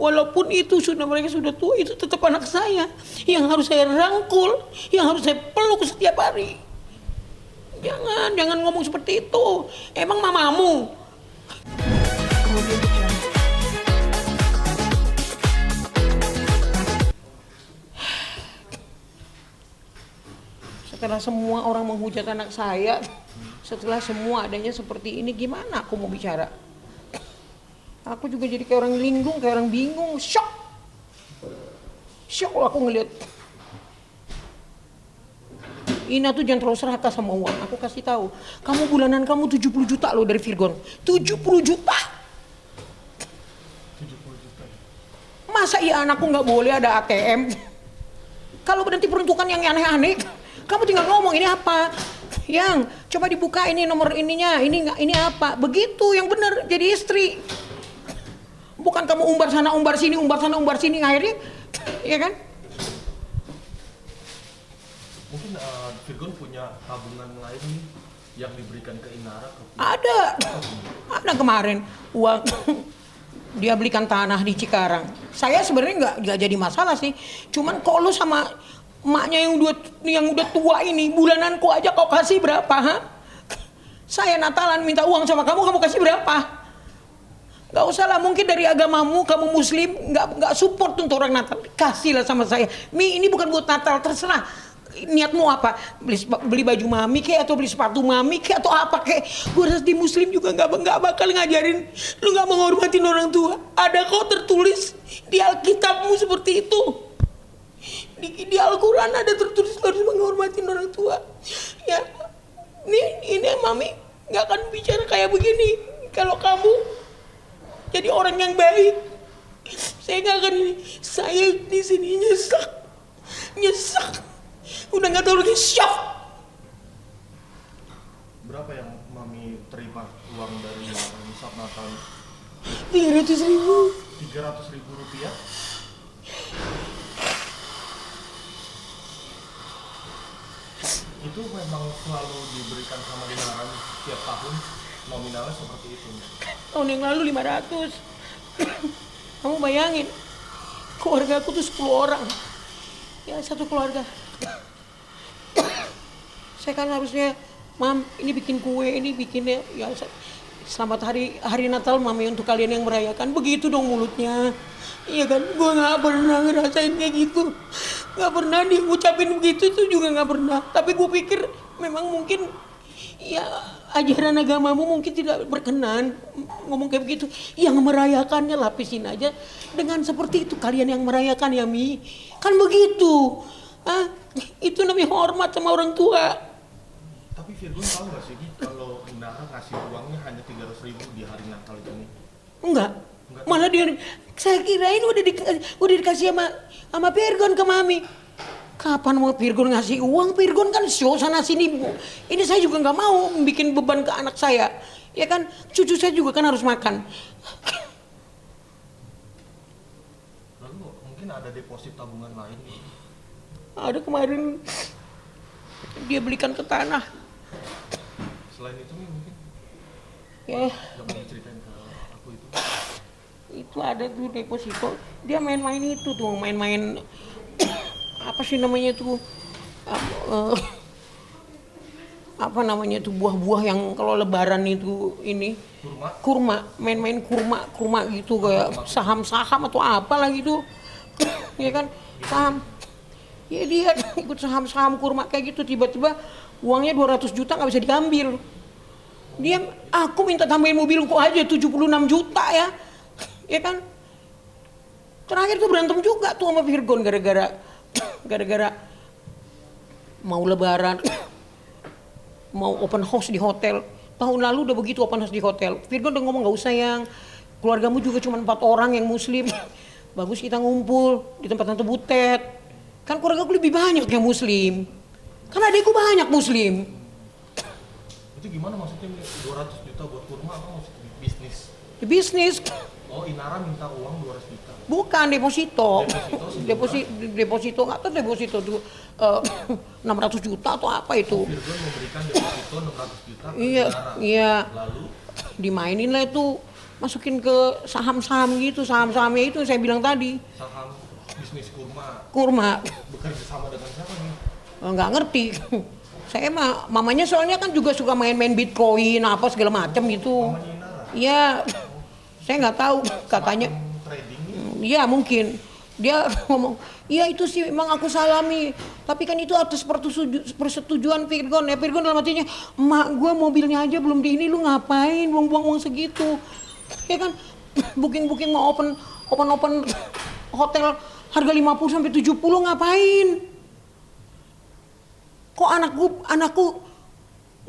Walaupun itu mereka sudah tua, itu tetap anak saya yang harus saya rangkul, yang harus saya peluk setiap hari. Jangan ngomong seperti itu. Emang mamamu? Setelah semua orang menghujat anak saya, setelah semua adanya seperti ini, gimana aku mau bicara? Aku juga jadi kayak orang linglung, kayak orang bingung, shock aku ngeliat. Ina tuh jangan terlalu serakah sama uang. Aku kasih tahu, kamu bulanan kamu 70 juta loh dari Virgon. 70 juta. Masa iya anakku nggak boleh ada ATM? Kalau nanti peruntukan yang aneh-aneh, kamu tinggal ngomong ini apa? Yang coba dibuka ini nomor ininya, ini apa? Begitu yang benar jadi istri. Bukan kamu umbar sana umbar sini, akhirnya, ya kan? Mungkin Virgon punya tabungan lain nih yang diberikan ke Inara? Ada kemarin uang dia belikan tanah di Cikarang. Saya sebenarnya nggak jadi masalah sih. Cuman kok lu sama emaknya yang udah tua ini bulananku aja kau kasih berapa? Ha? Saya Natalan minta uang sama kamu kasih berapa? Gak usah lah, mungkin dari agamamu, kamu muslim, gak support untuk orang Natal. Kasihlah sama saya. Mi, ini bukan buat Natal, terserah. Niatmu apa? Beli baju mami kek, atau beli sepatu mami kek, atau apa kek. Gue rasa di muslim juga gak bakal ngajarin lu gak menghormatin orang tua. Ada kok tertulis di Alkitabmu seperti itu. Di Al-Quran ada tertulis harus menghormatin orang tua. Ya, ini mami gak akan bicara kayak begini. Kalau kamu jadi orang yang baik, saya nggak akan ini. Saya di sini nyesek, udah nggak tahu lagi shock. Berapa yang mami terima uang dari Nisab Natal? 300.000. 300.000 rupiah? Itu memang selalu diberikan sama Inara setiap tahun, nominalnya seperti itu. Tahun yang lalu 500. Kamu bayangin, keluarga aku tuh 10 orang. Ya, satu keluarga. Saya kan harusnya, Mam, ini bikin kue, ini bikinnya, ya selamat hari Natal Mami untuk kalian yang merayakan. Begitu dong mulutnya. Iya kan, gue gak pernah ngerasain kayak gitu. Gak pernah dia ngucapin begitu, itu juga gak pernah. Tapi gue pikir memang mungkin, ya ajaran agamamu mungkin tidak berkenan ngomong kayak begitu. Yang merayakannya lapisin aja dengan seperti itu. Kalian yang merayakan ya Mi, kan begitu. Itu namanya hormat sama orang tua. Tapi Virgon tahu gak sih kalau Inara ngasih uangnya hanya 300.000 di hari Natal itu nih? Enggak. Malah dia, saya kirain udah dikasih sama Virgon ke Mami. Kapan mau Virgon ngasih uang? Virgon kan show sana sini. Ini saya juga nggak mau bikin beban ke anak saya. Ya kan, cucu saya juga kan harus makan. Lalu mungkin ada deposit tabungan lain? Ada kemarin dia belikan ke tanah. Selain itu mungkin? Ya. Gak mau ceritain ke aku itu? Itu ada tuh deposito. Dia main-main itu tuh, main-main apa sih namanya tuh, apa namanya tuh buah-buah yang kalau lebaran itu ini kurma, main-main kurma gitu kayak saham-saham atau apa lah gitu. Ya kan, saham. Ya dia ikut saham-saham kurma kayak gitu, tiba-tiba uangnya 200 juta nggak bisa diambil. Dia, aku minta tambahin mobilku aja 76 juta ya. Ya kan? Terakhir tuh berantem juga tuh sama Virgon gara-gara mau lebaran, mau open house di hotel. Tahun lalu udah begitu open house di hotel. Virgon udah ngomong, gak usah yang, keluargamu juga cuma 4 orang yang muslim. Bagus kita ngumpul di tempat Tante Butet. Kan keluarga aku lebih banyak yang muslim. Kan adekku banyak muslim. Itu gimana maksudnya 200 juta buat kurma apa maksudnya? Bisnis? Di bisnis. Oh, Inara minta uang 200 juta? Bukan, deposito. Deposito Nggak tahu deposito tuh 600 juta atau apa itu. Virgon memberikan deposito 600 juta ke Iya, Inara. iya. Lalu? Dimainin lah itu masukin ke saham-saham gitu, saham-sahamnya itu saya bilang tadi. Saham bisnis kurma Kurma. bekerja sama dengan siapa nih? Nggak ngerti. Saya mah mamanya soalnya kan juga suka main-main Bitcoin apa segala macam gitu. Mamanya Inara? Iya. Saya nggak tahu katanya. Semakin trading nih. Iya mungkin. Dia ngomong, iya itu sih memang aku salami. Tapi kan itu atas persetujuan Virgon. Ya Virgon dalam artinya, emak gue mobilnya aja belum di ini, lu ngapain buang-buang uang segitu? Ya kan, booking mau open hotel harga 50 sampai 70 ngapain? Kok anakku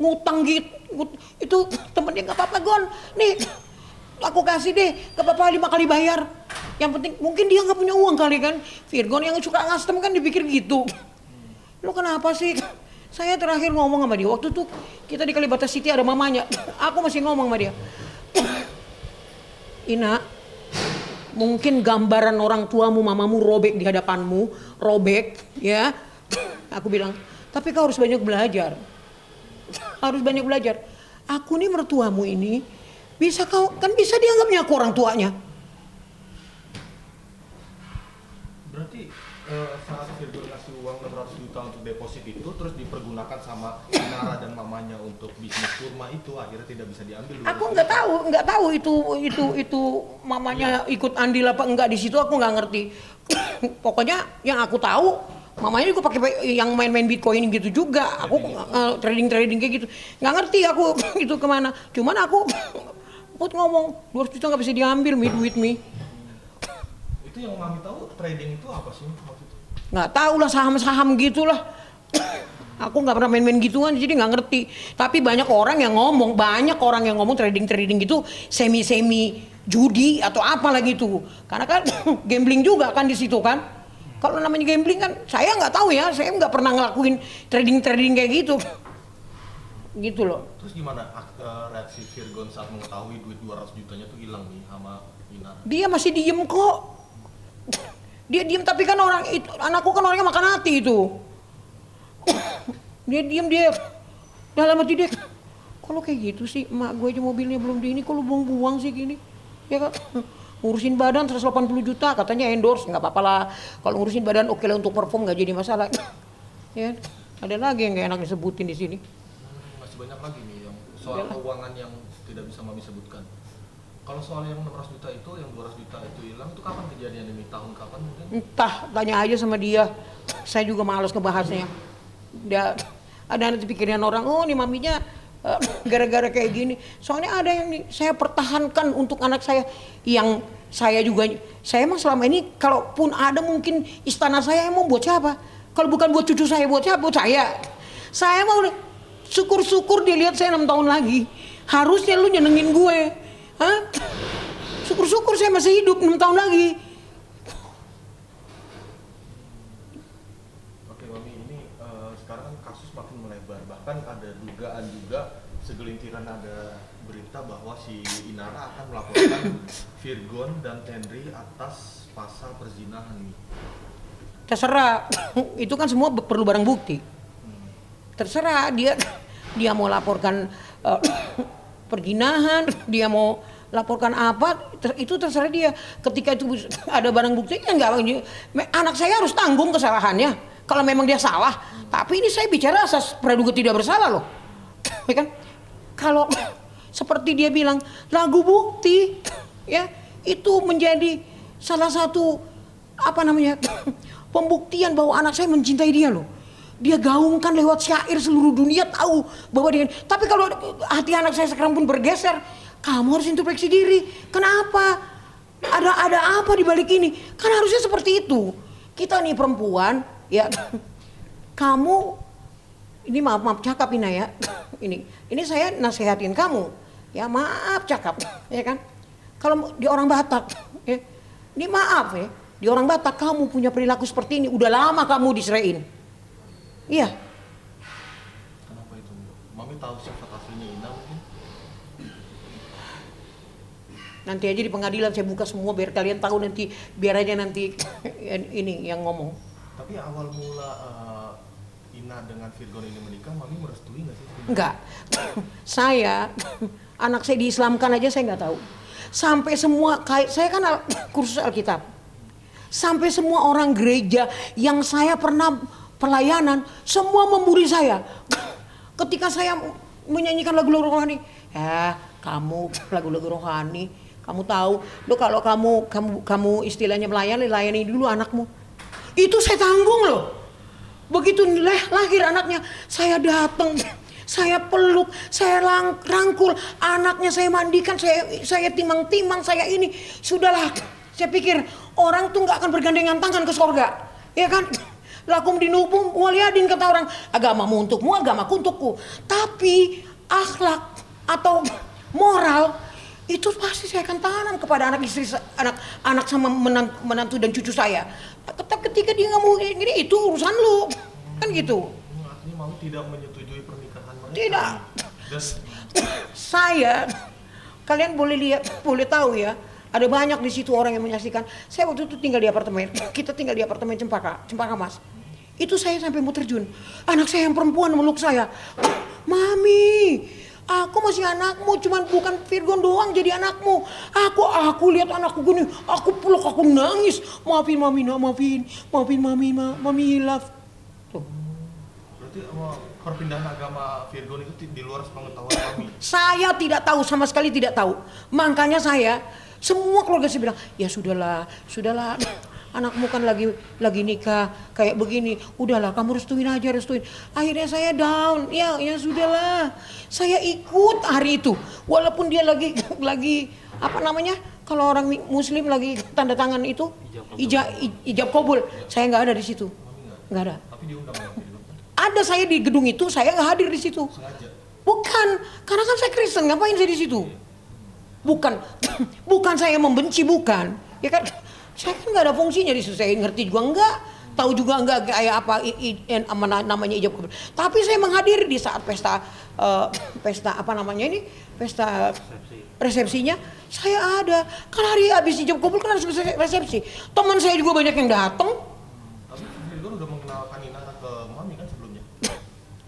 ngutang gitu? Itu temennya nggak apa-apa Gon. Nih aku kasih deh, gak apa-apa 5 kali bayar. Yang penting mungkin dia nggak punya uang kali kan. Virgon yang suka ngastem kan dipikir gitu. Lu kenapa sih? Saya terakhir ngomong sama dia waktu itu kita di Kalibata City ada mamanya. Aku masih ngomong sama dia. Ina, mungkin gambaran orang tuamu, mamamu robek di hadapanmu, robek, ya. Aku bilang, tapi kau harus banyak belajar. Harus banyak belajar. Aku nih mertuamu ini, bisa dianggapnya aku orang tuanya. Berarti saat Virgon ngasih uang 600 juta untuk deposit itu terus dipergunakan sama Inara dan mamanya untuk bisnis kurma itu akhirnya tidak bisa diambil. Aku nggak tahu itu mamanya ikut andil apa enggak di situ, aku nggak ngerti. Pokoknya yang aku tahu mamanya juga pakai yang main-main Bitcoin gitu juga. Aku trading kayak gitu. Nggak ngerti aku itu kemana. Cuman aku ngomong 200 juta nggak bisa diambil with me. Itu yang Mami tahu trading itu apa sih waktu itu? Nggak tahu lah, saham-saham gitulah. Aku nggak pernah main-main gituan jadi nggak ngerti. Tapi banyak orang yang ngomong trading gitu semi judi atau apalah gitu. Karena kan gambling juga kan di situ kan. Kalau namanya gambling kan saya nggak tahu ya, saya nggak pernah ngelakuin trading kayak gitu. Gitu loh. Terus gimana reaksi Virgon saat mengetahui duit 200 jutanya tuh hilang nih sama Inara? Dia masih diem kok. Dia diem tapi kan anakku kan orangnya makan hati itu. Dia diem dalam hati dia. Kalau kayak gitu sih, emak gue aja mobilnya belum di ini, kok lu buang-buang sih gini? Ya kan, ngurusin badan 180 juta katanya endorse, nggak apa-apa lah. Kalau ngurusin badan oke lah untuk perform nggak jadi masalah. Ya, ada lagi yang nggak enak disebutin di sini. Masih banyak lagi nih yang soal keuangan yang tidak bisa Mami sebutkan. Kalau soal yang 600 juta itu, yang 200 juta itu hilang, itu kapan kejadian ini? Tahun kapan mungkin? Entah, tanya aja sama dia. Saya juga malas ngebahasnya. Dia ada nanti pikiran orang, oh nih maminya gara-gara kayak gini. Soalnya ada yang saya pertahankan untuk anak saya, yang saya emang selama ini kalaupun ada mungkin istana saya emang buat siapa? Kalau bukan buat cucu saya, buat siapa? Buat saya. Saya mau syukur-syukur dia lihat saya 6 tahun lagi. Harusnya lu nyenengin gue. Hah? Syukur-syukur saya masih hidup 6 tahun lagi. Oke Mami, ini sekarang kan kasus makin melebar. Bahkan ada dugaan juga segelintiran ada berita bahwa si Inara akan melaporkan Virgon dan Henry atas pasal perzinahan nih. Terserah, itu kan semua perlu barang bukti. Terserah dia mau laporkan perjinahan, dia mau laporkan apa, itu terserah dia. Ketika itu ada barang bukti, ya enggak, anak saya harus tanggung kesalahannya kalau memang dia salah. Tapi ini saya bicara asas praduga tidak bersalah loh. Ya kan? Kalau seperti dia bilang lagu bukti, ya itu menjadi salah satu pembuktian bahwa anak saya mencintai dia loh. Dia gaungkan lewat syair, seluruh dunia tahu bahwa dia. Tapi kalau hati anak saya sekarang pun bergeser, kamu harus introspeksi diri. Kenapa? Ada apa di balik ini? Kan harusnya seperti itu. Kita nih perempuan, ya. Kamu ini maaf cakap Ina ya. Ini saya nasihatin kamu. Ya maaf cakap, ya kan? Kalau di orang Batak, ya. Ini maaf ya. Di orang Batak kamu punya perilaku seperti ini, udah lama kamu diseraiin. Iya. Kenapa itu? Mami tahu sifat aslinya Ina mungkin? Nanti aja di pengadilan saya buka semua biar kalian tahu nanti, biar aja nanti ini yang ngomong. Tapi awal mula Ina dengan Virgon ini menikah, Mami merestui nggak sih? Enggak. Anak saya diislamkan aja saya nggak tahu. Sampai semua, saya kan kursus Alkitab. Sampai semua orang gereja yang saya pernah pelayanan, semua membuli saya. Ketika saya menyanyikan lagu-lagu rohani, kamu lagu-lagu rohani, kamu tahu, lo kalau kamu istilahnya layani dulu anakmu. Itu saya tanggung loh. Begitu lahir anaknya, saya datang, saya peluk, saya rangkul anaknya, saya mandikan, saya timang-timang, saya ini. Sudahlah, saya pikir orang tuh nggak akan bergandengan tangan ke sorga, ya kan? Lakum dinukum waliyadin, kata orang, agamamu untukmu, agamaku untukku. Tapi akhlak atau moral itu pasti saya akan tanam kepada anak istri, anak sama menantu dan cucu saya. Ketika dia nggak mau gini, itu urusan lu, kan gitu. Artinya mau tidak menyetujui pernikahan mereka. Tidak. Dan Saya, kalian boleh lihat, boleh tahu ya, ada banyak di situ orang yang menyaksikan. Saya waktu itu tinggal di apartemen, kita tinggal di apartemen Cempaka Mas. Itu saya sampai mau terjun. Anak saya yang perempuan meluk saya, Mami, aku masih anakmu, cuman bukan Virgon doang jadi anakmu. Aku lihat anakku gini, aku peluk, aku nangis. Maafin Mami, maafin Mami hilaf. Tuh. berarti perpindahan agama Virgon itu di luar pengetahuan kami. Saya tidak tahu, sama sekali tidak tahu. Makanya semua keluarga saya bilang, ya sudahlah, anakmu kan lagi nikah kayak begini, udahlah kamu restuin aja. Akhirnya saya down, ya sudahlah, saya ikut hari itu, walaupun dia lagi apa namanya, kalau orang Muslim lagi tanda tangan itu ijab kabul, saya nggak ada di situ, nggak ada. Tapi diundang oleh Virgon. Ada saya di gedung itu, saya nggak hadir di situ. Sengaja. Bukan, karena kan saya Kristen, ngapain saya di situ? Bukan saya membenci, bukan, ya kan? Saya kan nggak ada fungsinya di situ, saya ngerti juga enggak, tahu juga enggak kayak apa namanya ijab kabul. Tapi saya menghadiri di saat pesta apa namanya ini, pesta resepsinya, saya ada. Kan hari habis ijab kabul kan harus resepsi. Teman saya juga banyak yang datang. Tapi Virgon udah mengenalkan Inara ke Mami kan sebelumnya.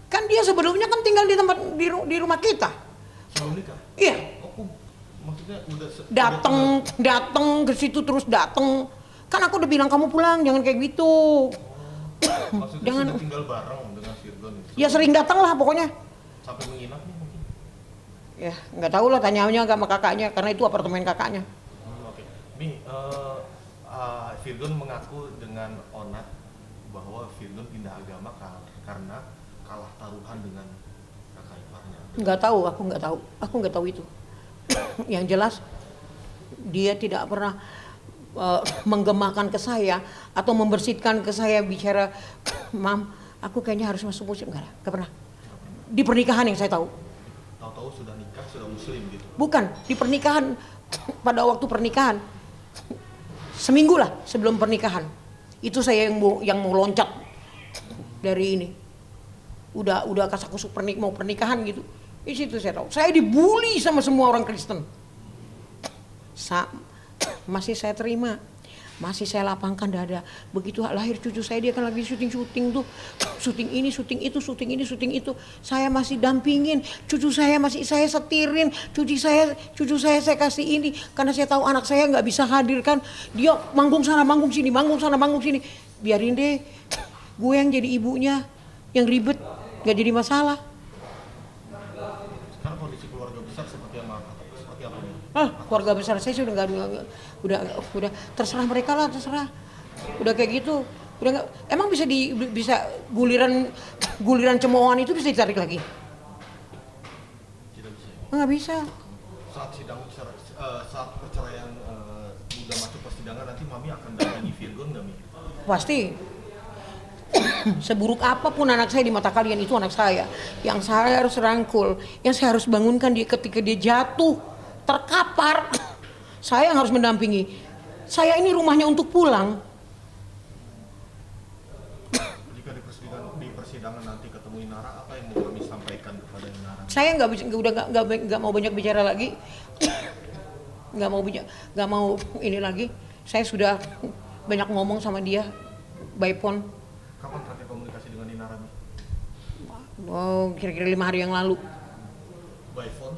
Kan dia sebelumnya kan tinggal di tempat di rumah kita. Sebelum nikah. Iya. Maksudnya udah datang ke situ terus datang. Kan aku udah bilang kamu pulang, jangan kayak gitu. Maksudnya Jangan. sudah tinggal bareng dengan Virgon itu. Ya sering datang lah pokoknya. Sampai menginap nih mungkin. Ya nggak tahu lah, tanyanya sama kakaknya karena itu apartemen kakaknya. Oke. Mi, Virgon mengaku dengan Onat bahwa Virgon pindah agama karena kalah taruhan dengan kakak iparnya. Nggak tahu, aku nggak tahu itu. Yang jelas dia tidak pernah menggemakan ke saya atau membersihkan ke saya bicara, Mam, aku kayaknya harus masuk muslim. Nggak pernah. Di pernikahan yang saya tahu. Tahu-tahu sudah nikah, sudah muslim gitu. Bukan, di pernikahan, pada waktu pernikahan, seminggu lah sebelum pernikahan, itu saya yang mau loncat dari ini. Udah kasak-kusuk mau pernikahan gitu. Di situ saya tahu. Saya dibully sama semua orang Kristen. Masih saya terima. Masih saya lapangkan dada. Begitu lahir cucu saya, dia kan lagi syuting tuh. Syuting ini, syuting itu, syuting ini, syuting itu. Saya masih dampingin. Cucu saya masih saya setirin. Cucu saya kasih ini. Karena saya tahu anak saya nggak bisa hadirkan. Dia manggung sana, manggung sini, manggung sana, manggung sini. Biarin deh. Gue yang jadi ibunya. Yang ribet. Nggak jadi masalah. Sekarang kondisi keluarga besar seperti apa? Keluarga besar saya sudah nggak, udah terserah mereka lah, terserah. Udah kayak gitu, udah nggak. Emang bisa guliran cemoohan itu bisa ditarik lagi? Tidak bisa. Nggak bisa. Saat perceraian udah masuk persidangan nanti Mami akan datangi Virgon nggak, Mi? Pasti. Seburuk apapun anak saya di mata kalian, itu anak saya. Yang saya harus rangkul, yang saya harus bangunkan dia ketika dia jatuh, terkapar. Saya yang harus mendampingi. Saya ini rumahnya untuk pulang. Jika di persidangan nanti ketemu Inara, apa yang mau Mami sampaikan kepada Inara? Saya nggak mau banyak bicara lagi. Nggak mau ini lagi. Saya sudah banyak ngomong sama dia by phone. Kapan terakhir komunikasi dengan Inara, Mi? Oh, kira-kira 5 hari yang lalu. By phone?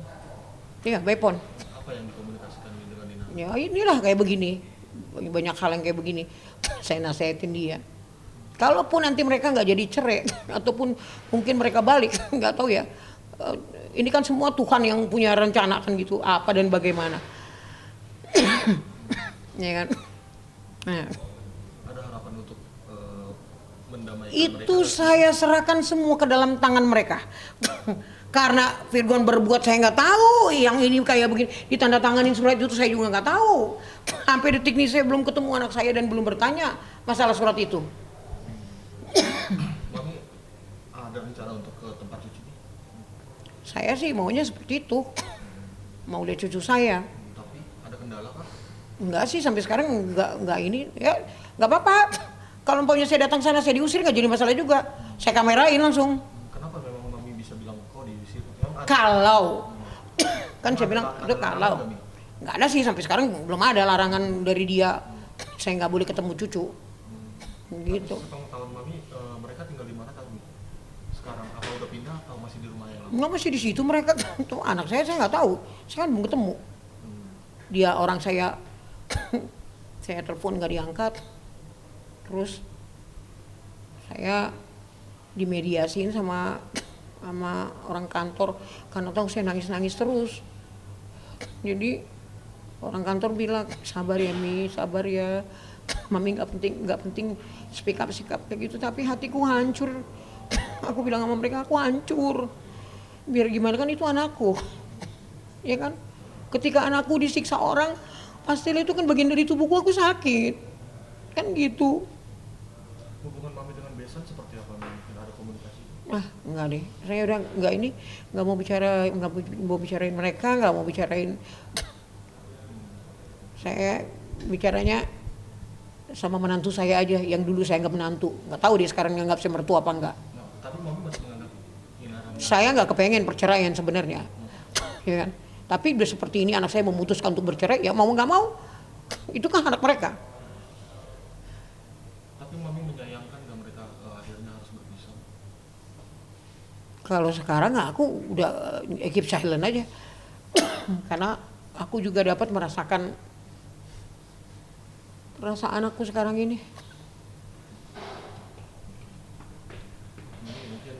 Iya, by phone. Apa Apa yang dikomunikasikan dengan Inara? Ya inilah kayak begini, banyak hal yang kayak begini. Saya nasihatin dia. Kalaupun nanti mereka nggak jadi cerai ataupun mungkin mereka balik, nggak tahu ya. Ini kan semua Tuhan yang punya rencana kan gitu, apa dan bagaimana. Ya kan. Nah, Ada harapan untuk mendamaikan itu mereka? saya serahkan semua ke dalam tangan mereka. Karena Virgon berbuat saya nggak tahu, yang ini kayak begini ditandatanganin surat itu saya juga nggak tahu. Sampai detik ini saya belum ketemu anak saya dan belum bertanya masalah surat itu. Mami ada rencana untuk ke tempat cucu? Saya sih maunya seperti itu, mau lihat cucu saya. Tapi ada kendala kah? Enggak sih sampai sekarang enggak ini ya nggak apa-apa. Kalau umpamanya saya datang sana saya diusir nggak jadi masalah juga. Saya kamerain langsung. Kenapa memang Mami bisa bilang kok diusir? Memang ada- Kalau kan saya bilang ada itu larangan kalau nggak, Mi? nggak ada sih sampai sekarang belum ada larangan dari dia. Saya nggak boleh ketemu cucu. Gitu. Tahun Mami mereka tinggal di mana tahun? Sekarang apa udah pindah atau masih di rumah yang lama? Nggak masih di situ mereka. Tuh anak saya nggak tahu. Saya kan belum ketemu. Dia orang saya saya telepon nggak diangkat. Terus saya dimediasiin sama orang kantor karena tahu saya nangis terus. Jadi orang kantor bilang sabar ya Mi, sabar ya. Mami nggak penting sikap kayak gitu, tapi hatiku hancur. Aku bilang sama mereka aku hancur. Biar gimana kan itu anakku, ya kan? Ketika anakku disiksa orang, pastilah itu kan bagian dari tubuhku, aku sakit, kan gitu. Hubungan Mami dengan Besan seperti apa? Mungkin ada komunikasi? Enggak deh, saya udah nggak ini, nggak mau bicarain mereka, nggak mau bicarain. Saya bicaranya sama menantu saya aja, yang dulu saya nggak menantu, nggak tahu dia sekarang nganggap saya mertua apa enggak. Nah, tapi Mami masih menganggap Inara? Saya nggak kepengen perceraian sebenarnya, ya kan? Tapi udah seperti ini anak saya memutuskan untuk bercerai, ya mau nggak mau, itu kan anak mereka. Tapi Mami menyayangkan nggak mereka akhirnya harus berpisah? Kalau sekarang aku udah keep silent aja, karena aku juga dapat merasakan perasaan aku sekarang ini. Mungkin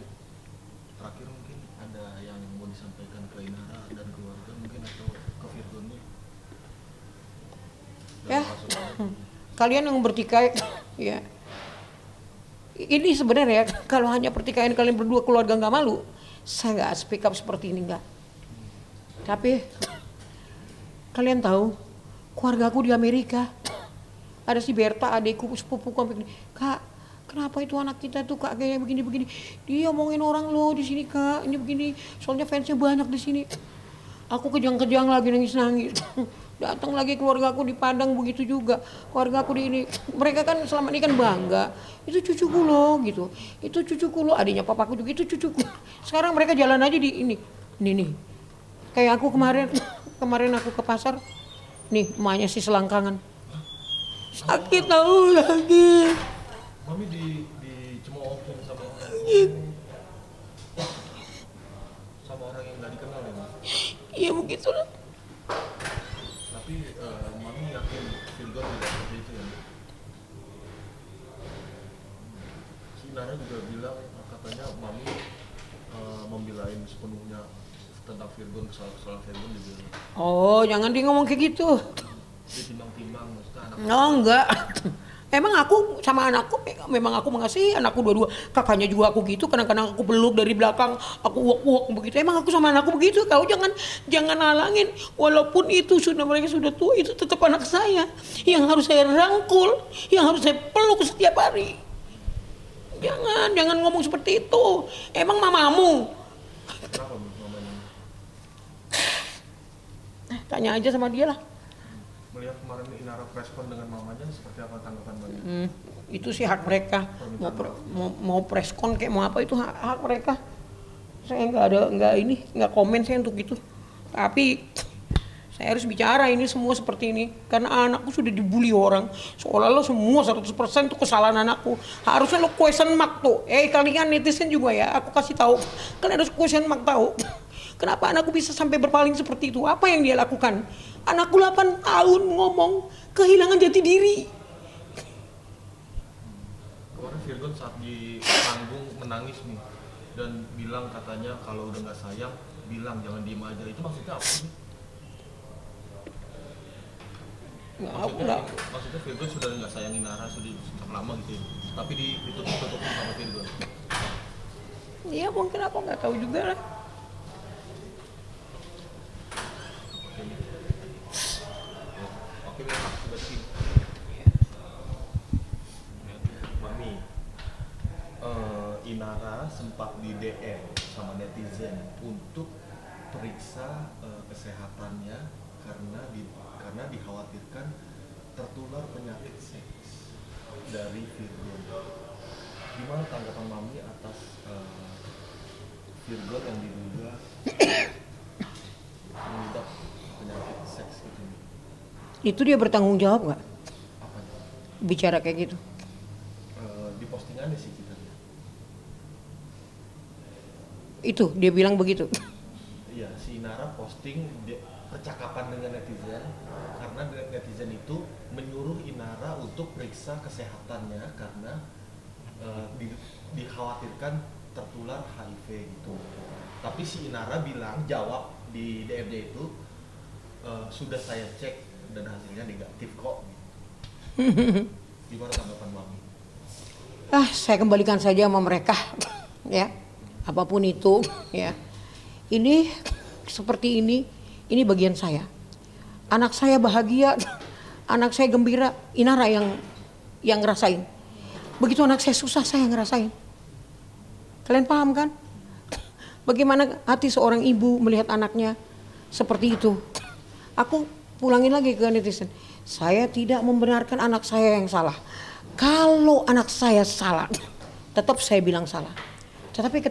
terakhir mungkin ada yang mau disampaikan ke Inara dan keluarga mungkin atau ke Virgon nih? Ya, kalian yang bertikai, ya. Ini sebenarnya kalau hanya pertikaian kalian berdua keluarga nggak malu, saya nggak speak up seperti ini nggak. Tapi kalian tahu, keluarga aku di Amerika, ada si Berta, adekku, sepupuku, sampai gini, Kak, kenapa itu anak kita tuh Kak kayak begini-begini? Dia omongin orang lo di sini Kak, ini begini, soalnya fansnya banyak di sini. Aku kejang-kejang lagi nangis-nangis. Datang lagi keluarga aku di Padang begitu juga. Keluarga aku di ini, mereka kan selama ini kan bangga. Itu cucuku loh gitu. Itu cucuku loh, adiknya papaku juga itu cucuku. Sekarang mereka jalan aja di ini. Nih. Kayak aku kemarin aku ke pasar. Nih, emaknya si selangkangan. Sakit tahu lagi. Mami dicemoohin sama orang yang nggak dikenal ya Mas? Iya begitulah. Tapi Mami yakin Virgon tidak seperti itu ya? Si Nara juga bilang katanya Mami membelain sepenuhnya tentang Virgon, kesalahan Virgon juga Oh, jangan dia ngomong kayak gitu. ditimbang-timbang maksudnya anak. Oh enggak. Emang aku sama anakku memang aku mengasihi anakku dua-dua. Kakaknya juga aku gitu, kadang-kadang aku peluk dari belakang, aku uak-uak begitu. Emang aku sama anakku begitu. Kau jangan halangin. Walaupun itu mereka sudah tua, itu tetap anak saya yang harus saya rangkul, yang harus saya peluk setiap hari. Jangan ngomong seperti itu. Emang mamamu? Kenapa mamanya? Tanya aja sama dia lah. Melihat kemarin Inara preskon dengan mamanya seperti apa tanggapan Mami? Itu sih hak mereka. Mau preskon kayak mau apa itu hak mereka. Saya nggak komen saya untuk itu. Tapi saya harus bicara ini semua seperti ini karena anakku sudah dibully orang. Seolah-olah semua 100% itu kesalahan anakku. Harusnya lo question mark tuh. Kalian netizen juga ya, aku kasih tahu. Kalian harus question mark tahu. Kenapa anakku bisa sampai berpaling seperti itu? Apa yang dia lakukan? Anakku 8 tahun ngomong kehilangan jati diri. Kemarin Virgon saat di panggung menangis nih dan bilang katanya kalau udah nggak sayang bilang, jangan diem aja. Itu maksudnya apa sih? Maksudnya Virgon sudah nggak sayangin Nara sudah sejak lama gitu ya, tapi ditutup-tutupin sama Virgon. Iya mungkin aku nggak tahu juga lah. Oke, berarti Mami, Inara sempat di DM sama netizen untuk periksa kesehatannya karena dikhawatirkan tertular penyakit seks dari Virgon. Gimana tanggapan Mami atas Virgon yang diduga mengidap penyakit seks gitu? Itu dia bertanggung jawab nggak Apa itu? bicara kayak gitu? Di postingannya sih kita lihat. Itu dia bilang begitu. Iya, si Nara posting percakapan dengan netizen karena netizen itu menyuruh Inara untuk periksa kesehatannya karena dikhawatirkan tertular HIV gitu. Tapi si Inara bilang, jawab di DM-nya itu, sudah saya cek dan hasilnya negatif kok. Gimana tanggapan Mami? Saya kembalikan saja sama mereka, ya, apapun itu, ya. Ini seperti ini bagian saya. Anak saya bahagia, anak saya gembira, Inara yang ngerasain. Begitu anak saya susah, saya ngerasain. Kalian paham kan? Bagaimana hati seorang ibu melihat anaknya seperti itu. Aku pulangin lagi ke netizen. Saya tidak membenarkan anak saya yang salah. Kalau anak saya salah, tetap saya bilang salah. Tetapi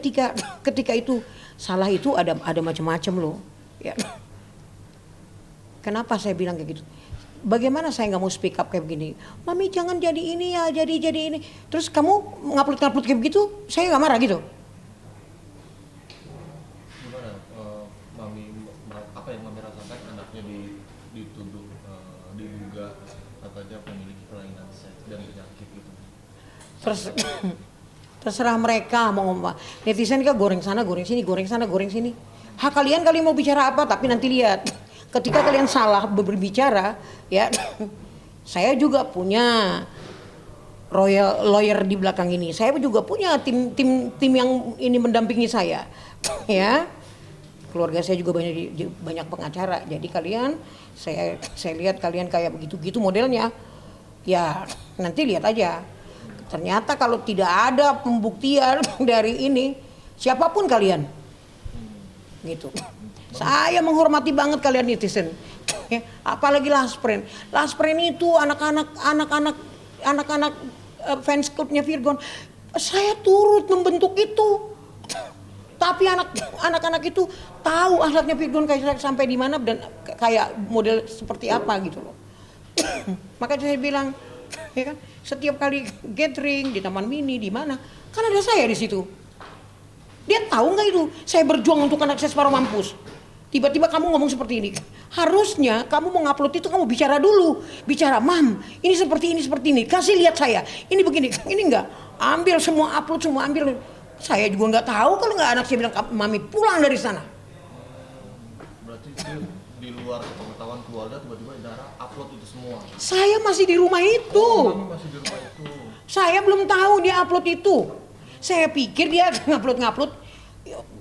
ketika itu salah itu ada macam-macam loh. Ya. Kenapa saya bilang kayak gitu? Bagaimana saya nggak mau speak up kayak begini? Mami jangan jadi ini ya, jadi ini. Terus kamu ngupload kayak begitu, saya nggak marah gitu. Gimana Mami, apa yang Mami rasakan anaknya dituduh diduga katanya memiliki kelainan seks dan penyakit gitu? Terserah mereka mau ngomong. Netizen kan goreng sana, goreng sini, goreng sana, goreng sini. Hak kalian mau bicara apa, tapi nanti lihat. Ketika kalian salah berbicara, ya, saya juga punya lawyer di belakang ini. Saya juga punya tim yang ini mendampingi saya, ya. Keluarga saya juga banyak pengacara. Jadi kalian, saya lihat kalian kayak begitu modelnya, ya nanti lihat aja. Ternyata kalau tidak ada pembuktian dari ini, siapapun kalian, gitu. Saya menghormati banget kalian netizen, apalagi Laspren. Laspren itu anak-anak fans klubnya Virgon. Saya turut membentuk itu, tapi anak-anak itu tahu akhlaknya Virgon kayak sampai di mana dan kayak model seperti apa gitu loh. Makanya saya bilang, ya kan, setiap kali gathering di Taman Mini di mana, kan ada saya di situ. Dia tahu nggak itu? Saya berjuang untuk anak saya separuh mampus. Tiba-tiba kamu ngomong seperti ini. Harusnya kamu mau ngupload itu kamu bicara dulu. Bicara, Mam, ini seperti ini. Kasih lihat saya. Ini begini, ini enggak. Ambil semua, upload semua, ambil. Saya juga nggak tahu kalau nggak anak saya bilang, Mami pulang dari sana. Berarti itu di luar pengetahuan keluarga tiba-tiba Inara upload itu semua. Saya masih di rumah itu. Mami masih di rumah itu. Saya belum tahu dia upload itu. Saya pikir dia ngupload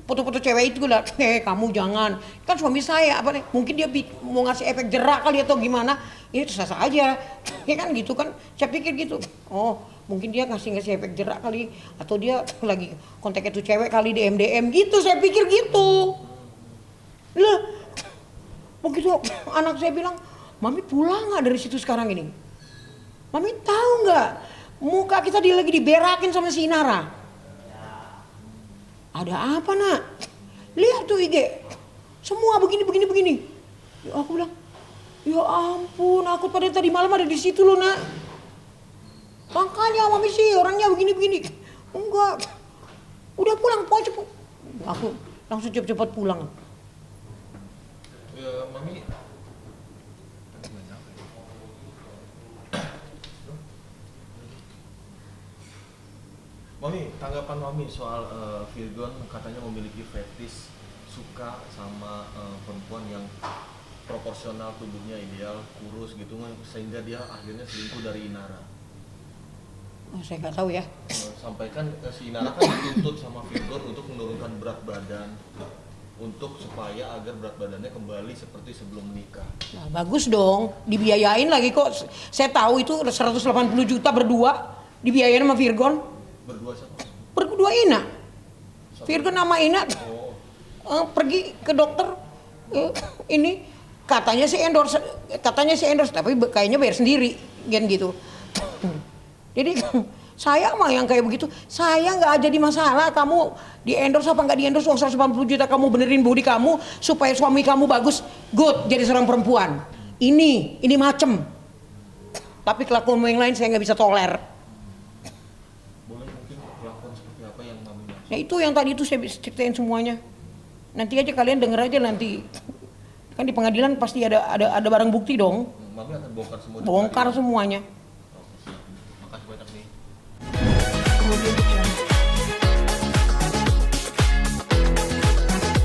foto-foto cewek itu lah. Kamu jangan. Kan suami saya mungkin dia mau ngasih efek jerak kali atau gimana. Itu sah-sah aja. Ya kan gitu kan. Saya pikir gitu. Oh, mungkin dia ngasih efek jerak kali atau dia lagi kontak itu cewek kali di MDM gitu. Saya pikir gitu. Lah, begitu anak saya bilang, Mami pulang nggak dari situ sekarang ini? Mami tahu nggak? Muka kita lagi diberakin sama si Inara. Ada apa nak? Lihat tuh IG. Semua begini. Ya, aku bilang, ya ampun, aku pada tadi malam ada di situ loh nak. Makanya Mami sih orangnya begini. Enggak. Udah pulang, cepet. Aku langsung cepet pulang. Ya, Mami. Mami, tanggapan Mami soal Virgon katanya memiliki fetish suka sama perempuan yang proporsional tubuhnya ideal, kurus gitu kan, sehingga dia akhirnya selingkuh dari Inara. Oh, saya nggak tahu ya. Sampai kan si Inara kan dituntut sama Virgon untuk menurunkan berat badan untuk supaya agar berat badannya kembali seperti sebelum menikah. Nah, bagus dong, dibiayain lagi kok. Saya tahu itu 180 juta berdua dibiayain sama Virgon. Berdua siapa? Berdua Ina. Virgon sama Ina pergi ke dokter ini katanya sih endorse, tapi kayaknya bayar sendiri kan gitu. Jadi saya mah yang kayak begitu, saya nggak jadi masalah kamu di endorse apa nggak di endorse, uang 180 juta kamu benerin body kamu supaya suami kamu bagus, good jadi seorang perempuan. Ini macem. Tapi kelakuanmu yang lain saya nggak bisa toler. Boleh mungkin kelakuan seperti apa yang Mami maksud? Nah itu yang tadi itu saya ceritain semuanya. Nanti aja kalian denger aja nanti. Kan di pengadilan pasti ada barang bukti dong. Mami akan bongkar semua. Bongkar semuanya. Oke, siap. Makasih banyak nih.